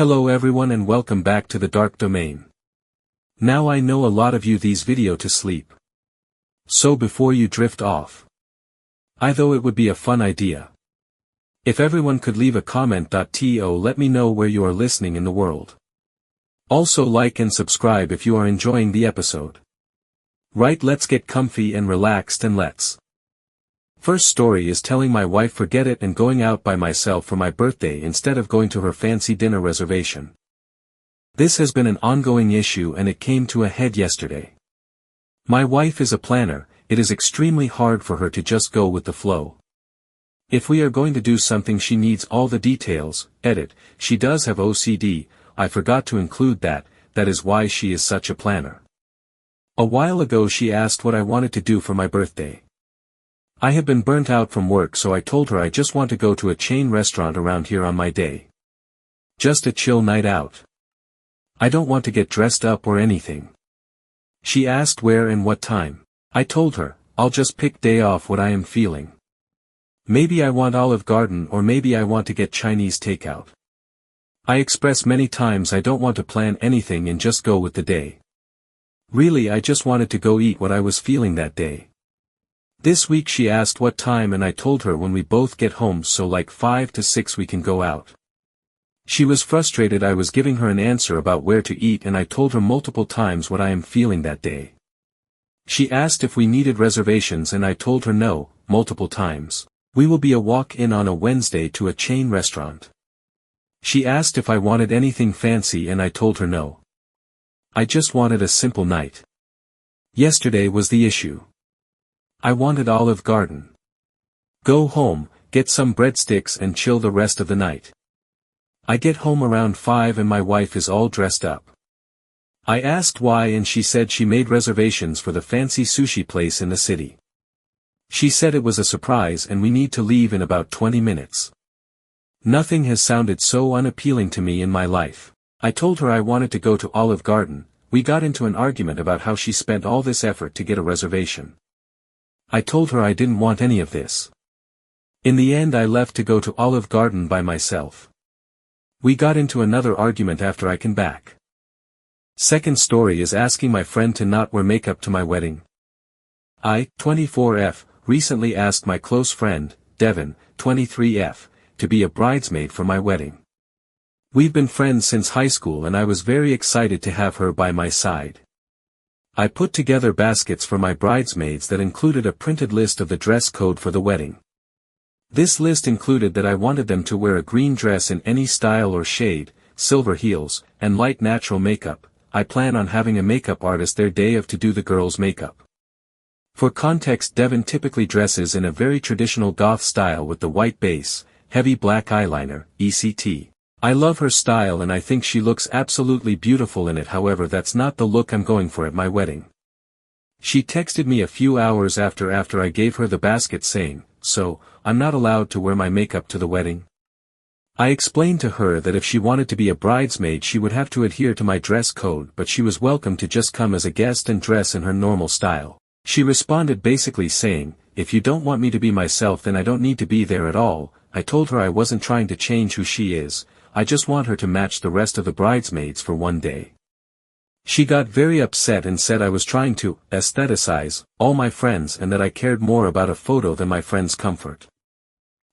Hello everyone and welcome back to the Dark Domain. Now I know a lot of you these video to sleep. So before you drift off, I thought it would be a fun idea. If everyone could leave a comment. To let me know where you are listening in the world. Also like and subscribe if you are enjoying the episode. Right, let's get comfy and relaxed and let's. First story is telling my wife forget it and going out by myself for my birthday instead of going to her fancy dinner reservation. This has been an ongoing issue and it came to a head yesterday. My wife is a planner, it is extremely hard for her to just go with the flow. If we are going to do something she needs all the details. She does have OCD, I forgot to include that is why she is such a planner. A while ago she asked what I wanted to do for my birthday. I have been burnt out from work, so I told her I just want to go to a chain restaurant around here on my day. Just a chill night out. I don't want to get dressed up or anything. She asked where and what time. I told her, I'll just pick day off what I am feeling. Maybe I want Olive Garden or maybe I want to get Chinese takeout. I express many times I don't want to plan anything and just go with the day. Really, I just wanted to go eat what I was feeling that day. This week she asked what time and I told her when we both get home, so like 5 to 6 we can go out. She was frustrated I was giving her an answer about where to eat and I told her multiple times what I am feeling that day. She asked if we needed reservations and I told her no, multiple times. We will be a walk-in on a Wednesday to a chain restaurant. She asked if I wanted anything fancy and I told her no. I just wanted a simple night. Yesterday was the issue. I wanted Olive Garden. Go home, get some breadsticks and chill the rest of the night. I get home around 5 and my wife is all dressed up. I asked why and she said she made reservations for the fancy sushi place in the city. She said it was a surprise and we need to leave in about 20 minutes. Nothing has sounded so unappealing to me in my life. I told her I wanted to go to Olive Garden. We got into an argument about how she spent all this effort to get a reservation. I told her I didn't want any of this. In the end I left to go to Olive Garden by myself. We got into another argument after I came back. Second story is asking my friend to not wear makeup to my wedding. I, 24F, recently asked my close friend, Devin, 23F, to be a bridesmaid for my wedding. We've been friends since high school and I was very excited to have her by my side. I put together baskets for my bridesmaids that included a printed list of the dress code for the wedding. This list included that I wanted them to wear a green dress in any style or shade, silver heels, and light natural makeup. I plan on having a makeup artist their day of to do the girls' makeup. For context, Devin typically dresses in a very traditional goth style with the white base, heavy black eyeliner, etc. I love her style and I think she looks absolutely beautiful in it, however that's not the look I'm going for at my wedding. She texted me a few hours after I gave her the basket saying, "So, I'm not allowed to wear my makeup to the wedding?" I explained to her that if she wanted to be a bridesmaid she would have to adhere to my dress code, but she was welcome to just come as a guest and dress in her normal style. She responded basically saying, "If you don't want me to be myself then I don't need to be there at all." I told her I wasn't trying to change who she is. I just want her to match the rest of the bridesmaids for one day. She got very upset and said I was trying to aestheticize all my friends and that I cared more about a photo than my friends' comfort.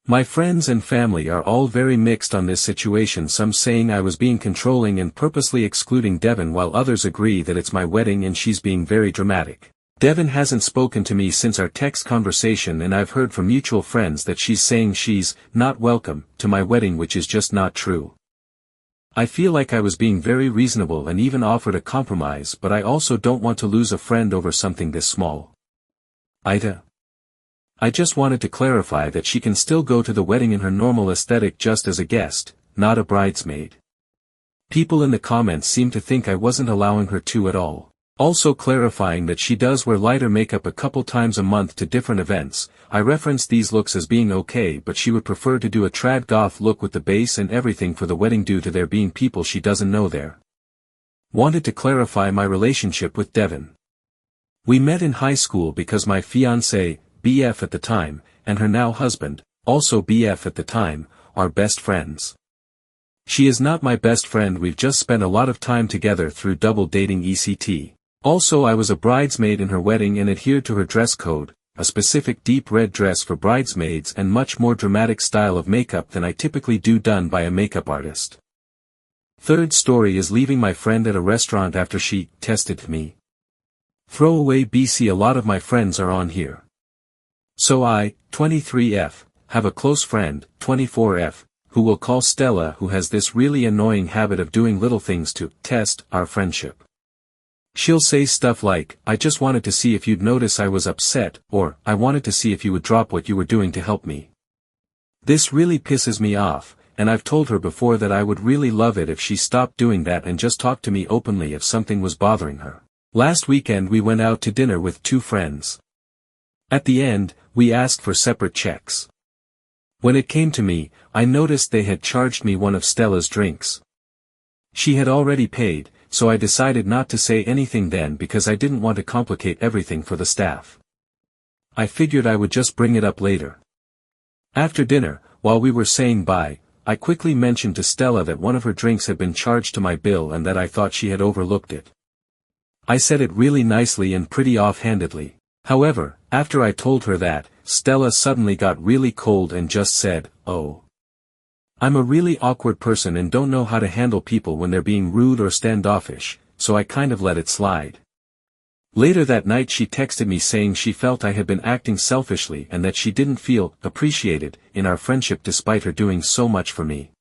My friends and family are all very mixed on this situation, some saying I was being controlling and purposely excluding Devin while others agree that it's my wedding and she's being very dramatic. Devin hasn't spoken to me since our text conversation and I've heard from mutual friends that she's saying she's not welcome to my wedding, which is just not true. I feel like I was being very reasonable and even offered a compromise, but I also don't want to lose a friend over something this small. I just wanted to clarify that she can still go to the wedding in her normal aesthetic just as a guest, not a bridesmaid. People in the comments seem to think I wasn't allowing her to at all. Also clarifying that she does wear lighter makeup a couple times a month to different events. I referenced these looks as being okay, but she would prefer to do a trad goth look with the base and everything for the wedding due to there being people she doesn't know there. Wanted to clarify my relationship with Devin. We met in high school because my fiancé, BF at the time, and her now husband, also BF at the time, are best friends. She is not my best friend, we've just spent a lot of time together through double dating ECT. Also, I was a bridesmaid in her wedding and adhered to her dress code, a specific deep red dress for bridesmaids and much more dramatic style of makeup than I typically do done by a makeup artist. Third story is leaving my friend at a restaurant after she tested me. Throwaway BC, a lot of my friends are on here. So I, 23F, have a close friend, 24F, who we'll call Stella, who has this really annoying habit of doing little things to test our friendship. She'll say stuff like, I just wanted to see if you'd notice I was upset, or, I wanted to see if you would drop what you were doing to help me. This really pisses me off, and I've told her before that I would really love it if she stopped doing that and just talked to me openly if something was bothering her. Last weekend we went out to dinner with 2 friends. At the end, we asked for separate checks. When it came to me, I noticed they had charged me one of Stella's drinks. She had already paid, so I decided not to say anything then because I didn't want to complicate everything for the staff. I figured I would just bring it up later. After dinner, while we were saying bye, I quickly mentioned to Stella that one of her drinks had been charged to my bill and that I thought she had overlooked it. I said it really nicely and pretty offhandedly. However, after I told her that, Stella suddenly got really cold and just said, "Oh. I'm a really awkward person and don't know how to handle people when they're being rude or standoffish, so I kind of let it slide." Later that night she texted me saying she felt I had been acting selfishly and that she didn't feel appreciated in our friendship despite her doing so much for me.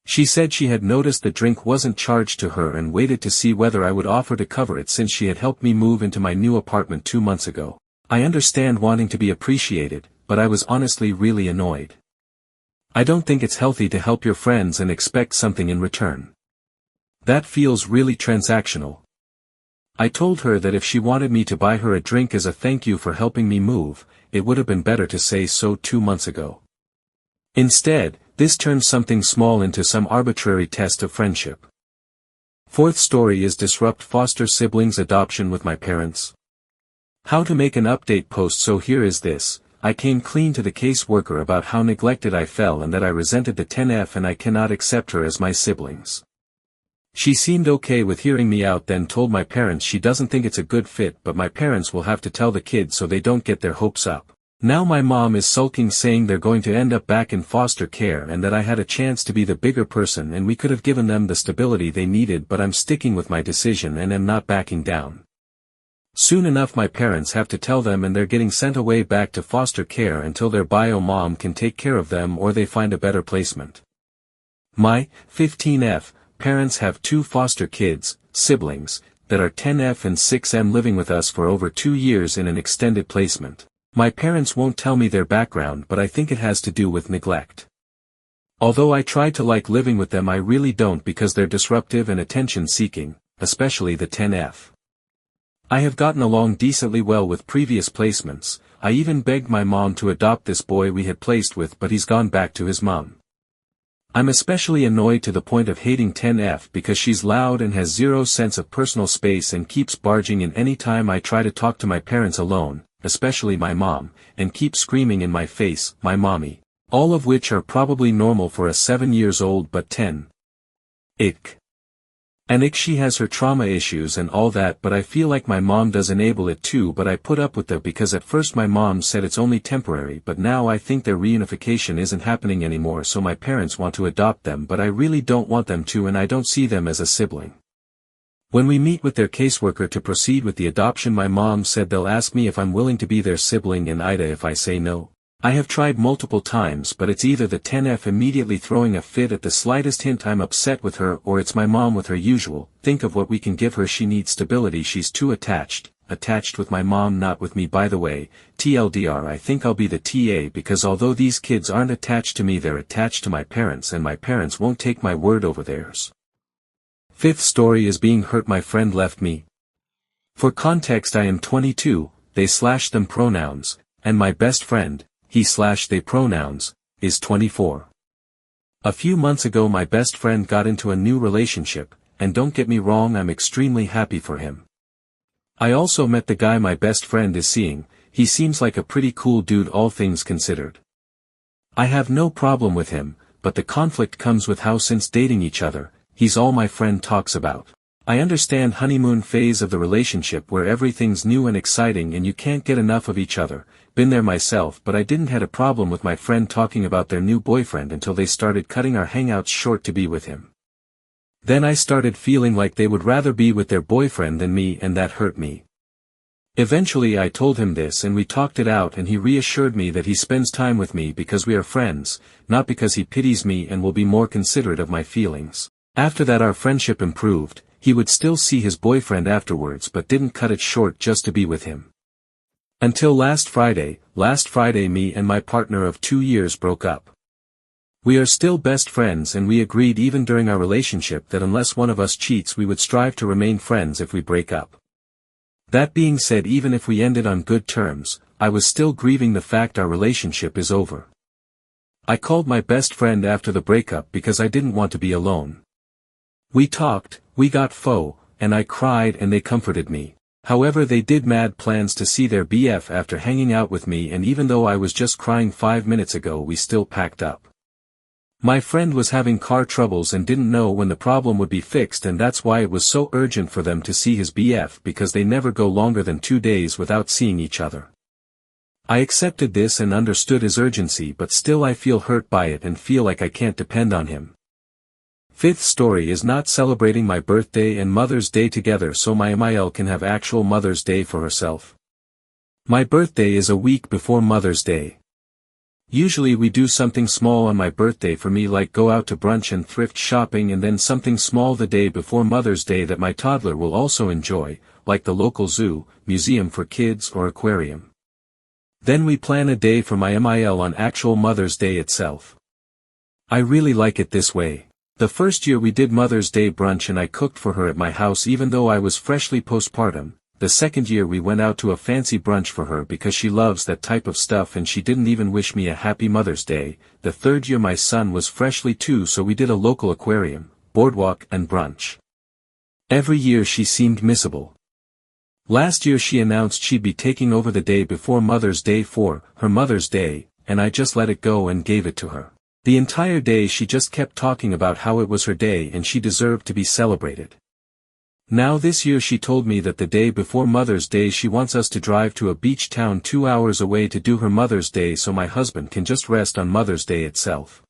She said she had noticed the drink wasn't charged to her and waited to see whether I would offer to cover it since she had helped me move into my new apartment 2 months ago. I understand wanting to be appreciated, but I was honestly really annoyed. I don't think it's healthy to help your friends and expect something in return. That feels really transactional. I told her that if she wanted me to buy her a drink as a thank you for helping me move, it would have been better to say so 2 months ago. Instead, this turned something small into some arbitrary test of friendship. Fourth story is disrupt foster siblings adoption with my parents. How to make an update post. So here is this. I came clean to the caseworker about how neglected I felt and that I resented the 10F and I cannot accept her as my siblings. She seemed okay with hearing me out, then told my parents she doesn't think it's a good fit, but my parents will have to tell the kids so they don't get their hopes up. Now my mom is sulking saying they're going to end up back in foster care and that I had a chance to be the bigger person and we could have given them the stability they needed, but I'm sticking with my decision and am not backing down. Soon enough my parents have to tell them and they're getting sent away back to foster care until their bio mom can take care of them or they find a better placement. My 15F parents have 2 foster kids, siblings, that are 10F and 6M living with us for over 2 years in an extended placement. My parents won't tell me their background, but I think it has to do with neglect. Although I try to like living with them, I really don't because they're disruptive and attention-seeking, especially the 10F. I have gotten along decently well with previous placements. I even begged my mom to adopt this boy we had placed with, but he's gone back to his mom. I'm especially annoyed to the point of hating 10F because she's loud and has zero sense of personal space and keeps barging in any time I try to talk to my parents alone, especially my mom, and keeps screaming in my face, "My mommy." All of which are probably normal for a 7-year-old, but 10. Ick. And she has her trauma issues and all that, but I feel like my mom does enable it too, but I put up with it because at first my mom said it's only temporary, but now I think their reunification isn't happening anymore, so my parents want to adopt them, but I really don't want them to and I don't see them as a sibling. When we meet with their caseworker to proceed with the adoption, my mom said they'll ask me if I'm willing to be their sibling and Ida if I say no. I have tried multiple times, but it's either the 10F immediately throwing a fit at the slightest hint I'm upset with her, or it's my mom with her usual, "Think of what we can give her, she needs stability, she's too attached with my mom, not with me." By the way, TLDR, I think I'll be the TA because although these kids aren't attached to me, they're attached to my parents and my parents won't take my word over theirs. Fifth story is being hurt. My friend left me. For context, I am 22, they/them pronouns, and my best friend, he/they pronouns, is 24. A few months ago my best friend got into a new relationship, and don't get me wrong, I'm extremely happy for him. I also met the guy my best friend is seeing. He seems like a pretty cool dude all things considered. I have no problem with him, but the conflict comes with how since dating each other, he's all my friend talks about. I understand honeymoon phase of the relationship where everything's new and exciting and you can't get enough of each other, been there myself, but I didn't had a problem with my friend talking about their new boyfriend until they started cutting our hangouts short to be with him. Then I started feeling like they would rather be with their boyfriend than me, and that hurt me. Eventually I told him this and we talked it out, and he reassured me that he spends time with me because we are friends, not because he pities me and will be more considerate of my feelings. After that our friendship improved. He would still see his boyfriend afterwards but didn't cut it short just to be with him. Until last Friday me and my partner of 2 years broke up. We are still best friends, and we agreed even during our relationship that unless one of us cheats we would strive to remain friends if we break up. That being said, even if we ended on good terms, I was still grieving the fact our relationship is over. I called my best friend after the breakup because I didn't want to be alone. We talked, we got pho, and I cried and they comforted me. However, they did mad plans to see their BF after hanging out with me, and even though I was just crying 5 minutes ago we still packed up. My friend was having car troubles and didn't know when the problem would be fixed, and that's why it was so urgent for them to see his BF, because they never go longer than 2 days without seeing each other. I accepted this and understood his urgency, but still I feel hurt by it and feel like I can't depend on him. Fifth story is not celebrating my birthday and Mother's Day together so my MIL can have actual Mother's Day for herself. My birthday is a week before Mother's Day. Usually we do something small on my birthday for me, like go out to brunch and thrift shopping, and then something small the day before Mother's Day that my toddler will also enjoy, like the local zoo, museum for kids or aquarium. Then we plan a day for my MIL on actual Mother's Day itself. I really like it this way. The first year we did Mother's Day brunch and I cooked for her at my house even though I was freshly postpartum. The second year we went out to a fancy brunch for her because she loves that type of stuff and she didn't even wish me a happy Mother's Day. The third year my son was freshly 2, so we did a local aquarium, boardwalk and brunch. Every year she seemed missable. Last year she announced she'd be taking over the day before Mother's Day for her Mother's Day, and I just let it go and gave it to her. The entire day she just kept talking about how it was her day and she deserved to be celebrated. Now this year she told me that the day before Mother's Day she wants us to drive to a beach town 2 hours away to do her Mother's Day so my husband can just rest on Mother's Day itself.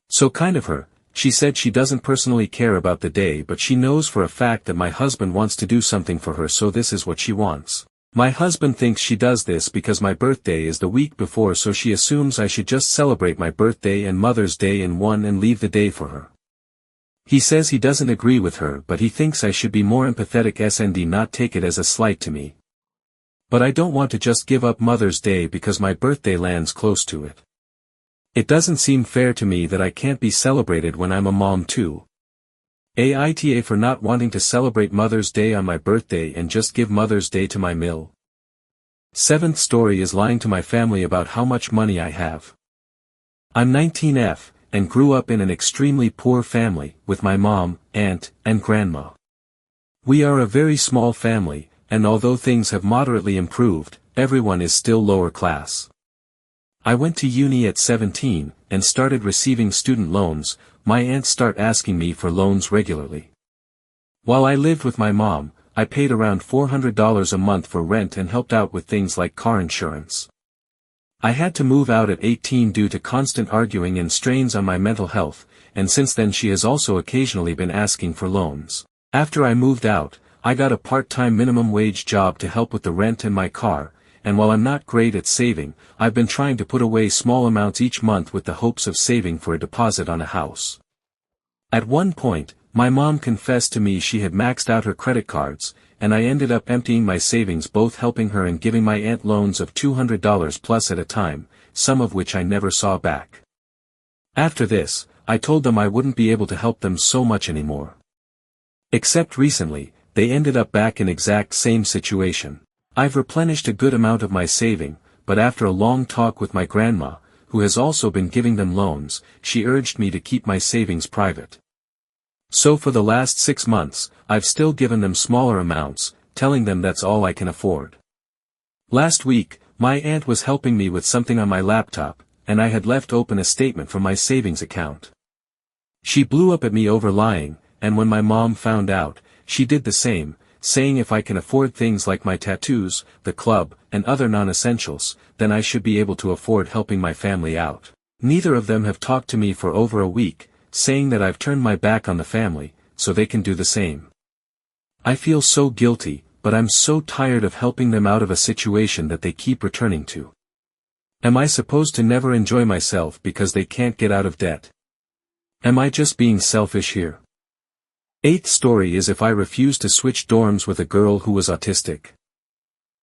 So kind of her, she said she doesn't personally care about the day, but she knows for a fact that my husband wants to do something for her, so this is what she wants. My husband thinks she does this because my birthday is the week before, so she assumes I should just celebrate my birthday and Mother's Day in one and leave the day for her. He says he doesn't agree with her, but he thinks I should be more empathetic and not take it as a slight to me. But I don't want to just give up Mother's Day because my birthday lands close to it. It doesn't seem fair to me that I can't be celebrated when I'm a mom too. AITA for not wanting to celebrate Mother's Day on my birthday and just give Mother's Day to my MIL. Seventh story is lying to my family about how much money I have. I'm 19F, and grew up in an extremely poor family, with my mom, aunt, and grandma. We are a very small family, and although things have moderately improved, everyone is still lower class. I went to uni at 17, and started receiving student loans. My aunt started asking me for loans regularly. While I lived with my mom, I paid around $400 a month for rent and helped out with things like car insurance. I had to move out at 18 due to constant arguing and strains on my mental health, and since then she has also occasionally been asking for loans. After I moved out, I got a part-time minimum wage job to help with the rent and my car, and while I'm not great at saving, I've been trying to put away small amounts each month with the hopes of saving for a deposit on a house. At one point, my mom confessed to me she had maxed out her credit cards, and I ended up emptying my savings, both helping her and giving my aunt loans of $200 plus at a time, some of which I never saw back. After this, I told them I wouldn't be able to help them so much anymore. Except recently, they ended up back in exact same situation. I've replenished a good amount of my saving, but after a long talk with my grandma, who has also been giving them loans, she urged me to keep my savings private. So for the last 6 months, I've still given them smaller amounts, telling them that's all I can afford. Last week, my aunt was helping me with something on my laptop, and I had left open a statement from my savings account. She blew up at me over lying, and when my mom found out, she did the same, saying if I can afford things like my tattoos, the club, and other non-essentials, then I should be able to afford helping my family out. Neither of them have talked to me for over a week, saying that I've turned my back on the family, so they can do the same. I feel so guilty, but I'm so tired of helping them out of a situation that they keep returning to. Am I supposed to never enjoy myself because they can't get out of debt? Am I just being selfish here? 8th story is if I refuse to switch dorms with a girl who was autistic.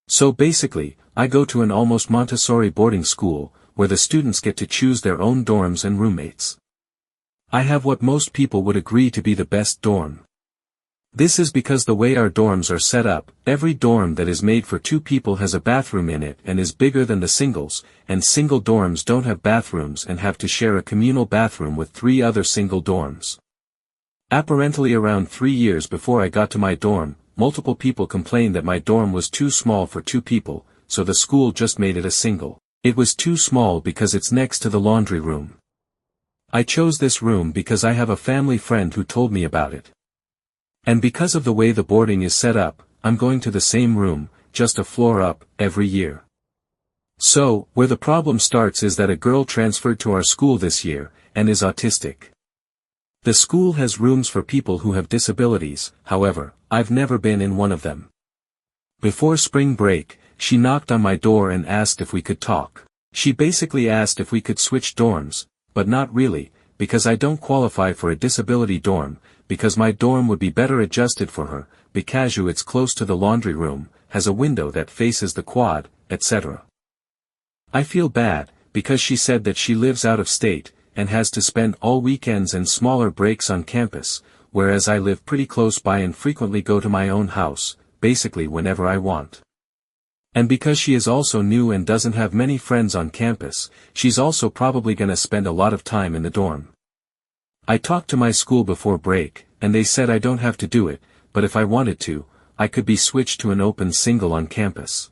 So basically, I go to an almost Montessori boarding school, where the students get to choose their own dorms and roommates. I have what most people would agree to be the best dorm. This is because the way our dorms are set up, every dorm that is made for 2 people has a bathroom in it and is bigger than the singles, and single dorms don't have bathrooms and have to share a communal bathroom with 3 other single dorms. Apparently around 3 years before I got to my dorm, multiple people complained that my dorm was too small for 2 people, so the school just made it a single. It was too small because it's next to the laundry room. I chose this room because I have a family friend who told me about it. And because of the way the boarding is set up, I'm going to the same room, just a floor up, every year. So, where the problem starts is that a girl transferred to our school this year, and is autistic. The school has rooms for people who have disabilities, however, I've never been in one of them. Before spring break, she knocked on my door and asked if we could talk. She basically asked if we could switch dorms, but not really, because I don't qualify for a disability dorm, because my dorm would be better adjusted for her, because it's close to the laundry room, has a window that faces the quad, etc. I feel bad, because she said that she lives out of state, and has to spend all weekends and smaller breaks on campus, whereas I live pretty close by and frequently go to my own house, basically whenever I want. And because she is also new and doesn't have many friends on campus, she's also probably gonna spend a lot of time in the dorm. I talked to my school before break, and they said I don't have to do it, but if I wanted to, I could be switched to an open single on campus.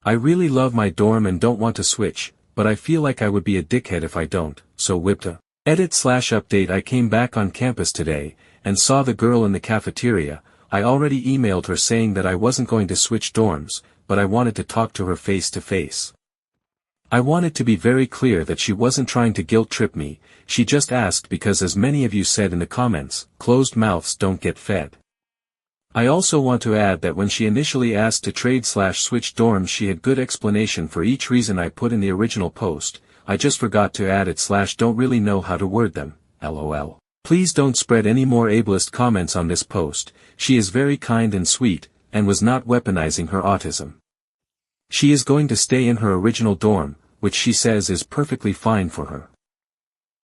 I really love my dorm and don't want to switch, but I feel like I would be a dickhead if I don't, so whipta. Edit/update I came back on campus today, and saw the girl in the cafeteria. I already emailed her saying that I wasn't going to switch dorms, but I wanted to talk to her face to face. I wanted to be very clear that she wasn't trying to guilt trip me, she just asked because as many of you said in the comments, closed mouths don't get fed. I also want to add that when she initially asked to trade/switch dorms she had good explanation for each reason I put in the original post, I just forgot to add it/don't really know how to word them, lol. Please don't spread any more ableist comments on this post, she is very kind and sweet, and was not weaponizing her autism. She is going to stay in her original dorm, which she says is perfectly fine for her.